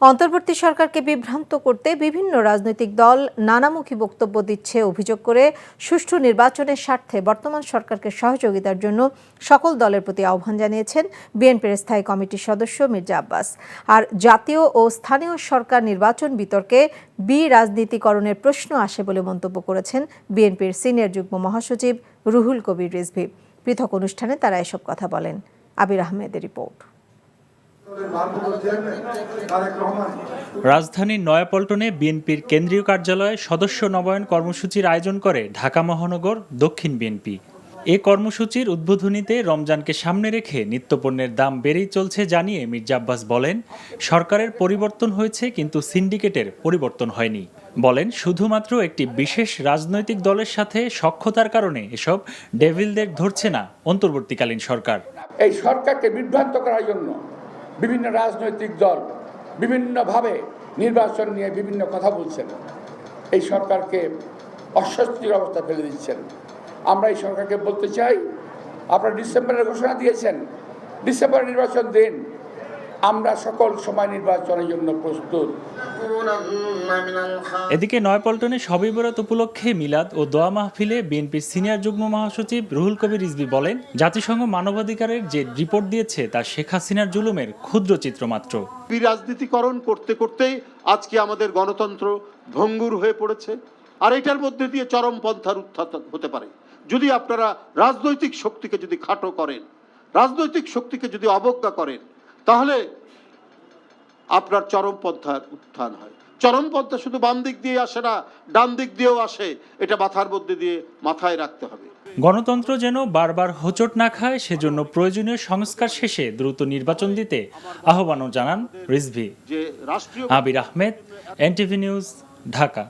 অন্তর্বর্তী সরকারকে বিভ্রান্ত করতে বিভিন্ন রাজনৈতিক দল নানামুখী বক্তব্য দিচ্ছে অভিযোগ করে সুষ্ঠু নির্বাচনের স্বার্থে বর্তমান সরকারকে সহযোগিতার জন্য সকল দলের প্রতি আহ্বান জানিয়েছেন বিএনপির স্থায়ী কমিটির সদস্য মির্জা আব্বাস। আর জাতীয় ও স্থানীয় সরকার নির্বাচন বিতর্কে রাজনীতিকরণের প্রশ্ন আসে বলে মন্তব্য করেছেন বিএনপির সিনিয়র যুগ্ম মহাসচিব রুহুল কবির রিজভী। পৃথক অনুষ্ঠানে তারা এসব কথা বলেন। আবির আহমেদের রিপোর্ট। রাজধানীর নয়াপল্টনে বিএনপির কেন্দ্রীয় কার্যালয়ে সদস্য নবায়ন কর্মসূচির আয়োজন করে ঢাকা মহানগর দক্ষিণ বিএনপি। এ কর্মসূচির উদ্বোধনীতে রমজানকে সামনে রেখে নিত্যপণ্যের দাম বেড়েই চলছে জানিয়ে মির্জা আব্বাস বলেন, সরকারের পরিবর্তন হয়েছে কিন্তু সিন্ডিকেটের পরিবর্তন হয়নি। বলেন, শুধুমাত্র একটি বিশেষ রাজনৈতিক দলের সাথে সখ্যতার কারণে এসব ডেভিলদের ধরছে না অন্তর্বর্তীকালীন সরকার। এই সরকারকে বিভ্রান্ত করার জন্য বিভিন্ন রাজনৈতিক দল বিভিন্নভাবে নির্বাচন নিয়ে বিভিন্ন কথা বলছেন, এই সরকারকে অস্বস্তির অবস্থা ফেলে দিচ্ছেন। আমরা এই সরকারকে বলতে চাই, আপনারা ডিসেম্বরের ঘোষণা দিয়েছেন, ডিসেম্বরে নির্বাচন দিন, আমরা সকল সময় নির্বাচনের জন্য প্রস্তুত। এদিকে নয়াপল্টনে শবে বরাত উপলক্ষে মিলাদ ও দোয়া মাহফিলে বিএনপির সিনিয়র যুগ্ম মহাসচিব রুহুল কবির রিজভী বলেন, জাতিসংঘ মানবাধিকারের যে রিপোর্ট দিয়েছে তা শেখ হাসিনার জুলুমের ক্ষুদ্র চিত্র মাত্র। রাজনীতিকরণ করতে করতেই আজকে আমাদের গণতন্ত্র ভঙ্গুর হয়ে পড়েছে। আর এটার মধ্যে দিয়ে চরমপন্থার উত্থান হতে পারে যদি আপনারা রাজনৈতিক শক্তিকে যদি খাটো করেন, রাজনৈতিক শক্তিকে যদি অবজ্ঞা করেন, তাহলে আপনার চরমপন্থার উত্থান হয়। চরমপন্থা শুধু বাম দিক দিয়ে আসে না, ডান দিক দিয়েও আসে। এটা মাথার মধ্যে দিয়ে মাথায় রাখতে হবে। গণতন্ত্র যেন বারবার হোঁচট না খায়, সেজন্য প্রয়োজনীয় সংস্কার শেষে দ্রুত নির্বাচন দিতে আহ্বানও জানান রিজভী। আবির আহমেদ, এনটিভি নিউজ, ঢাকা।